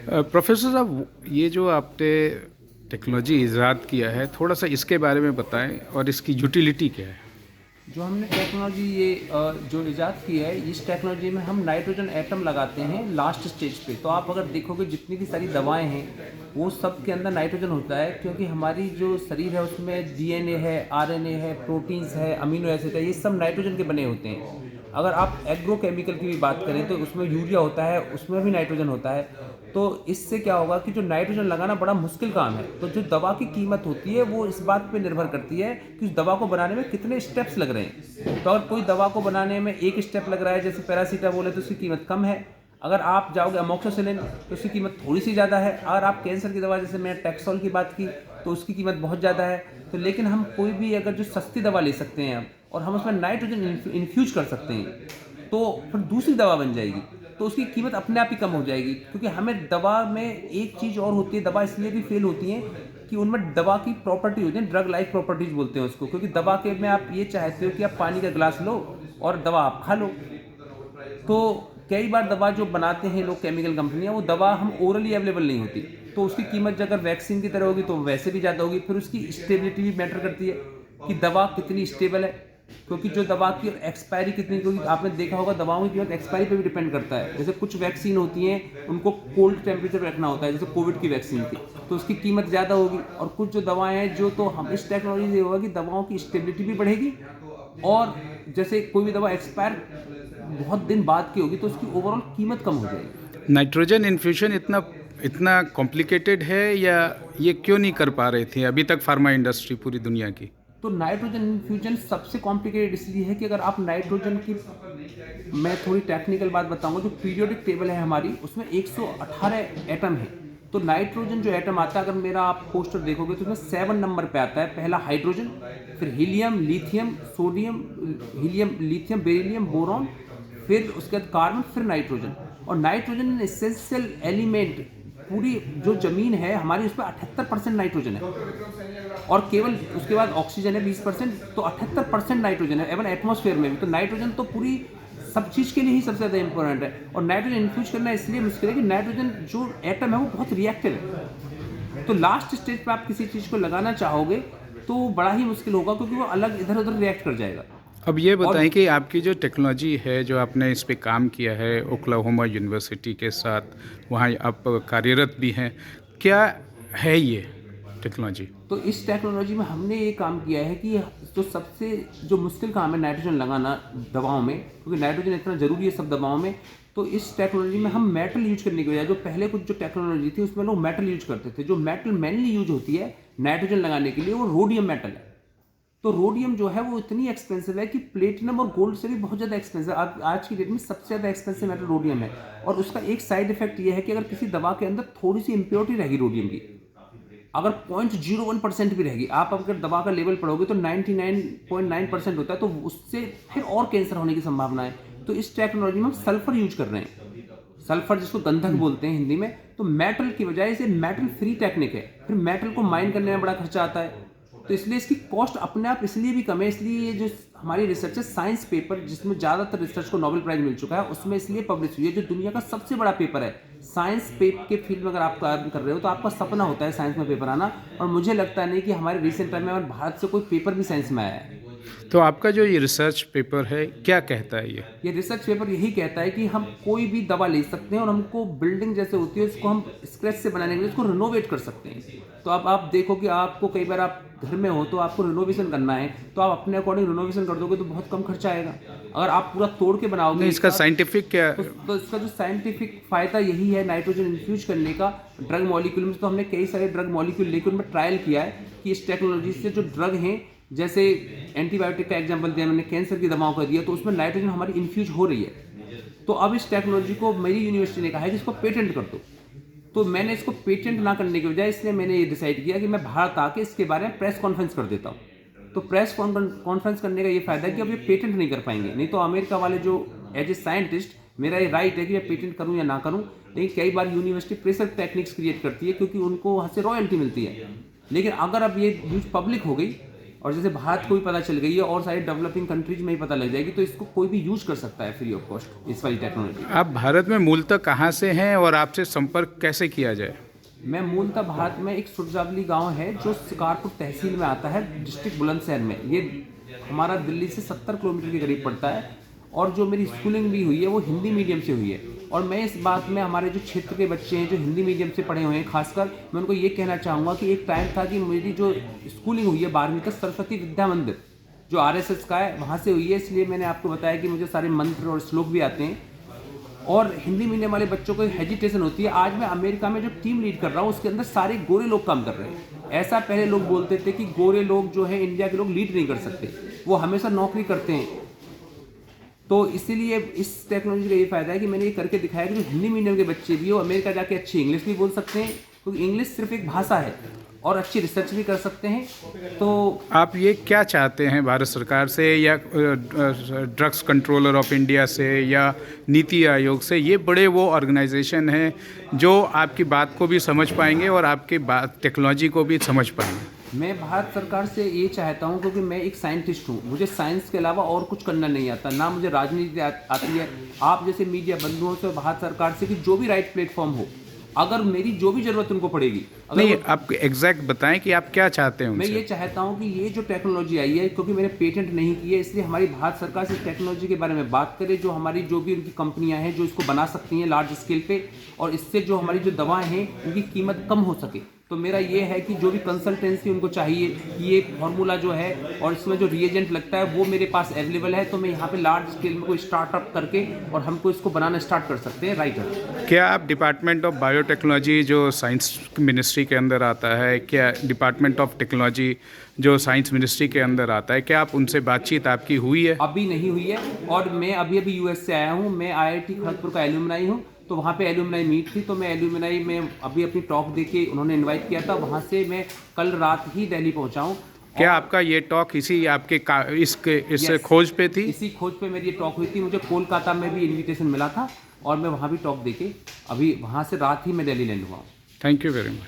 Professor साहब, ये जो आपने टेक्नोलॉजी ईजाद किया है, थोड़ा सा इसके बारे में बताएं और इसकी यूटिलिटी क्या है। जो हमने टेक्नोलॉजी ये जो इजाद की है, इस टेक्नोलॉजी में हम नाइट्रोजन एटम लगाते हैं लास्ट स्टेज पे। तो आप अगर देखोगे जितनी भी सारी दवाएं हैं वो सब के अंदर नाइट्रोजन होता है, क्योंकि हमारी जो शरीर है उसमें डीएनए है, आरएनए है, प्रोटीन्स है, अमीनो एसिड है, ये सब नाइट्रोजन के बने होते हैं। अगर आप एग्रोकेमिकल की भी बात करें तो उसमें यूरिया होता है, उसमें भी नाइट्रोजन होता है। तो इससे क्या होगा कि जो नाइट्रोजन लगाना बड़ा मुश्किल काम है। तो जो दवा की कीमत होती है वो इस बात पे निर्भर करती है कि उस दवा को बनाने में कितने स्टेप्स लग रहे हैं। तो अगर कोई दवा को बनाने में एक स्टेप लग रहा है, जैसे पैरासीटामोल है, तो उसकी कीमत कम है। अगर आप जाओगे अमोक्सिसिलिन तो उसकी कीमत थोड़ी सी ज़्यादा है। अगर आप कैंसर की दवा, जैसे मैंने टैक्सोल की बात की, तो उसकी कीमत बहुत ज़्यादा है। तो लेकिन हम कोई भी अगर जो सस्ती दवा ले सकते हैं और हम उसमें नाइट्रोजन इन्फ्यूज कर सकते हैं, तो फिर दूसरी दवा बन जाएगी। तो उसकी कीमत अपने आप ही कम हो जाएगी, क्योंकि हमें दवा में एक चीज़ और होती है। दवा इसलिए भी फेल होती है कि उनमें दवा की प्रॉपर्टी होती है, ड्रग लाइक प्रॉपर्टीज बोलते हैं उसको। क्योंकि दवा के में आप ये चाहते हो कि आप पानी का गिलास लो और दवा आप खा लो। तो कई बार दवा जो बनाते हैं लोग, केमिकल कंपनियां, वो दवा हम ओरली अवेलेबल नहीं होती। तो उसकी कीमत अगर वैक्सीन की तरह होगी तो वैसे भी ज़्यादा होगी। फिर उसकी स्टेबिलिटी भी मैटर करती है कि दवा कितनी स्टेबल है। क्योंकि जो दवा की एक्सपायरी कितनी, क्योंकि आपने देखा होगा दवाओं की कीमत एक्सपायरी पे भी डिपेंड करता है। जैसे कुछ वैक्सीन होती हैं उनको कोल्ड टेम्परेचर पे रखना होता है, जैसे कोविड की वैक्सीन थी, तो उसकी कीमत ज़्यादा होगी। और कुछ जो दवाएं हैं जो, तो हम इस टेक्नोलॉजी से होगा कि दवाओं की स्टेबिलिटी भी बढ़ेगी। और जैसे कोई भी दवा एक्सपायर बहुत दिन बाद की होगी तो उसकी ओवरऑल कीमत कम हो जाएगी। नाइट्रोजन इन्फ्यूजन इतना इतना कॉम्प्लिकेटेड है, या ये क्यों नहीं कर पा रहे थे अभी तक फार्मा इंडस्ट्री पूरी दुनिया की। तो नाइट्रोजन इन्फ्यूजन सबसे कॉम्प्लिकेटेड इसलिए है कि अगर आप नाइट्रोजन की, मैं थोड़ी टेक्निकल बात बताऊंगा, जो पीरियोडिक टेबल है हमारी उसमें 118 एटम है। तो नाइट्रोजन जो एटम आता है, अगर मेरा आप पोस्टर देखोगे तो उसमें 7 नंबर पे आता है। पहला हाइड्रोजन, फिर helium, lithium, sodium, helium, lithium, beryllium, boron, फिर उसके बाद कार्बन, फिर नाइट्रोजन। और नाइट्रोजन एसेंशियल एलिमेंट, पूरी जो जमीन है हमारी उसमें 78% नाइट्रोजन है। और केवल उसके बाद ऑक्सीजन है 20%। तो 78% नाइट्रोजन है एवन एटमॉस्फेयर में भी। तो नाइट्रोजन तो पूरी सब चीज़ के लिए ही सबसे ज़्यादा इंपॉर्टेंट है। और नाइट्रोजन इन्फ्यूज करना इसलिए मुश्किल है कि नाइट्रोजन जो एटम है वो बहुत रिएक्टिव है। तो लास्ट स्टेज पे आप किसी चीज़ को लगाना चाहोगे तो बड़ा ही मुश्किल होगा, क्योंकि वो अलग इधर उधर रिएक्ट कर जाएगा। अब ये और बताएं कि आपकी जो टेक्नोलॉजी है, जो आपने इस पे काम किया है ओक्लाहोमा यूनिवर्सिटी के साथ, वहाँ आप कार्यरत भी हैं, क्या है ये टेक्नोलॉजी। तो इस टेक्नोलॉजी में हमने ये काम किया है कि जो सबसे जो मुश्किल काम है नाइट्रोजन लगाना दवाओं में, क्योंकि नाइट्रोजन इतना ज़रूरी है सब दवाओं में। तो इस टेक्नोलॉजी में हम मेटल यूज करने की बजाय, जो पहले कुछ जो टेक्नोलॉजी थी उसमें लोग मेटल यूज करते थे। जो मेटल मेनली यूज होती है नाइट्रोजन लगाने के लिए वो रोडियम मेटल है। तो रोडियम जो है वो इतनी एक्सपेंसिव है कि प्लेटिनम और गोल्ड से भी बहुत ज़्यादा एक्सपेंसिव। आज की डेट में सबसे ज़्यादा एक्सपेंसिव मेटल रोडियम है। और उसका एक साइड इफेक्ट ये है कि अगर किसी दवा के अंदर थोड़ी सी इंप्योरिटी रहेगी रोडियम की, अगर 0.01% भी रहेगी, आप अगर दवा का लेवल पढ़ोगे तो 99.9% होता है, तो उससे फिर और कैंसर होने की संभावना है। तो इस टेक्नोलॉजी में हम सल्फर यूज कर रहे हैं, सल्फर जिसको गंधक बोलते हैं हिंदी में। तो मेटल की बजाय इसे मेटल फ्री टेक्निक है। फिर मेटल को माइन करने में बड़ा खर्चा आता है, तो इसलिए इसकी कॉस्ट अपने आप इसलिए भी कम है। इसलिए ये जो हमारी रिसर्च है, साइंस पेपर जिसमें ज़्यादातर रिसर्च को नोबेल प्राइज मिल चुका है, उसमें इसलिए पब्लिश हुई है। जो दुनिया का सबसे बड़ा पेपर है साइंस पेपर के फील्ड में, अगर आप काम कर रहे हो तो आपका सपना होता है साइंस में पेपर आना। और मुझे लगता नहीं कि हमारे रिसेंट टाइम में भारत से कोई पेपर भी साइंस में आया है। तो आपका जो ये रिसर्च पेपर है क्या कहता है ये रिसर्च पेपर यही कहता है कि हम कोई भी दवा ले सकते हैं और हमको बिल्डिंग जैसे होती है उसको हम स्क्रैच से बनाने के लिए उसको रिनोवेट कर सकते हैं। तो अब आप देखो कि आपको कई बार आप घर में हो तो आपको रिनोवेशन करना है, तो आप अपने अकॉर्डिंग रिनोवेशन कर दोगे तो बहुत कम खर्चा आएगा। अगर आप पूरा तोड़ के बनाओगे नहीं, इसका साइंटिफिक क्या। तो इसका जो साइंटिफिक फायदा यही है नाइट्रोजन इन्फ्यूज करने का। ड्रग मॉलिक्यूल में तो हमने कई सारे ड्रग मॉलिक्यूल लेकर उनमें ट्रायल किया है कि इस टेक्नोलॉजी से जो ड्रग हैं, जैसे एंटीबायोटिक का एग्जांपल दिया मैंने, कैंसर की दवाओं का दिया, तो उसमें नाइट्रोजन हमारी इन्फ्यूज हो रही है। तो अब इस टेक्नोलॉजी को मेरी यूनिवर्सिटी ने कहा है कि इसको पेटेंट कर दो। तो मैंने इसको पेटेंट ना करने के बजाय इसलिए मैंने ये डिसाइड किया कि मैं भारत आके इसके बारे में प्रेस कॉन्फ्रेंस कर देता हूँ। तो प्रेस कॉन्फ्रेंस करने का ये फायदा है कि अब ये पेटेंट नहीं कर पाएंगे। नहीं तो अमेरिका वाले जो एज ए साइंटिस्ट मेरा ये राइट है कि मैं पेटेंट करूँ या ना करूँ, लेकिन कई बार यूनिवर्सिटी प्रेशर टेक्निक्स क्रिएट करती है क्योंकि उनको वहाँ से रॉयल्टी मिलती है। लेकिन अगर अब ये न्यूज़ पब्लिक हो गई और जैसे भारत को भी पता चल गई है और सारी डेवलपिंग कंट्रीज में ही पता लग जाएगी, तो इसको कोई भी यूज कर सकता है फ्री ऑफ कॉस्ट इस वाली टेक्नोलॉजी। आप भारत में मूलतः कहाँ से हैं और आपसे संपर्क कैसे किया जाए? मैं मूलतः भारत में एक सुरजावली गांव है जो शिकारपुर तहसील में आता है, डिस्ट्रिक्ट बुलंदशहर में। ये हमारा दिल्ली से 70 किलोमीटर के करीब पड़ता है और जो मेरी स्कूलिंग भी हुई है वो हिंदी मीडियम से हुई है। और मैं इस बात में हमारे जो क्षेत्र के बच्चे हैं जो हिंदी मीडियम से पढ़े हुए हैं, खासकर मैं उनको ये कहना चाहूँगा कि एक टाइम था कि मेरी जो स्कूलिंग हुई है 12वीं तक सरस्वती विद्या मंदिर जो RSS का है वहाँ से हुई है, इसलिए मैंने आपको बताया कि मुझे सारे मंत्र और श्लोक भी आते हैं। और हिंदी मीडियम वाले बच्चों को हेजिटेशन होती है। आज मैं अमेरिका में जो टीम लीड कर रहा हूँ उसके अंदर सारे गोरे लोग काम कर रहे हैं। ऐसा पहले लोग बोलते थे कि गोरे लोग जो है इंडिया के लोग लीड नहीं कर सकते, वो हमेशा नौकरी करते हैं। तो इसीलिए इस टेक्नोलॉजी का ये फायदा है कि मैंने ये करके दिखाया कि जो हिंदी मीडियम के बच्चे भी हो अमेरिका जाके अच्छी इंग्लिश भी बोल सकते हैं, क्योंकि इंग्लिश सिर्फ एक भाषा है, और अच्छी रिसर्च भी कर सकते हैं। तो आप ये क्या चाहते हैं भारत सरकार से या ड्रग्स कंट्रोलर ऑफ इंडिया से या नीति आयोग से? ये बड़े वो ऑर्गेनाइजेशन हैं जो आपकी बात को भी समझ पाएंगे और आपकी बात टेक्नोलॉजी को भी समझ पाएंगे। मैं भारत सरकार से ये चाहता हूँ, क्योंकि मैं एक साइंटिस्ट हूँ, मुझे साइंस के अलावा और कुछ करना नहीं आता, ना मुझे राजनीति आती है। आप जैसे मीडिया बंधुओं से भारत सरकार से कि जो भी राइट प्लेटफॉर्म हो, अगर मेरी जो भी जरूरत उनको पड़ेगी, अगर नहीं, आप एग्जैक्ट बताएं कि आप क्या चाहते हैं मैं उनसे। ये चाहता हूँ कि ये जो टेक्नोलॉजी आई है, क्योंकि मैंने पेटेंट नहीं की है, इसलिए हमारी भारत सरकार से टेक्नोलॉजी के बारे में बात करे, जो हमारी जो भी उनकी कंपनियां हैं जो इसको बना सकती हैं लार्ज स्केल पे, और इससे जो हमारी जो दवाएं हैं उनकी कीमत कम हो सके। तो मेरा ये है कि जो भी कंसल्टेंसी उनको चाहिए कि ये फार्मूला जो है और इसमें जो रिएजेंट लगता है वो मेरे पास अवेलेबल है, तो मैं यहाँ पे लार्ज स्केल में कोई स्टार्टअप करके और हमको इसको बनाना स्टार्ट कर सकते हैं। राइटर, क्या आप डिपार्टमेंट ऑफ बायोटेक्नोलॉजी जो साइंस मिनिस्ट्री के अंदर आता है, क्या डिपार्टमेंट ऑफ टेक्नोलॉजी जो साइंस मिनिस्ट्री के अंदर आता है, क्या आप उनसे बातचीत आपकी हुई है? अभी नहीं हुई है, और मैं अभी US से आया हूँ। मैं IIT खड़गपुर का एल्यूमनाई हूँ, तो वहाँ पे एल्यूमनाई मीट थी, तो मैं एल्यूमनाई में अभी अपनी टॉक देके उन्होंने इनवाइट किया था, वहाँ से मैं कल रात ही दिल्ली पहुँचा हूँ। क्या आपका ये टॉक इसी आपके इस Yes. खोज पे थी? इसी खोज पे मेरी ये टॉक हुई थी। मुझे कोलकाता में भी इनविटेशन मिला था और मैं वहाँ भी टॉक देके अभी वहाँ से रात ही मैं दिल्ली लैंड हुआ। Thank you very much.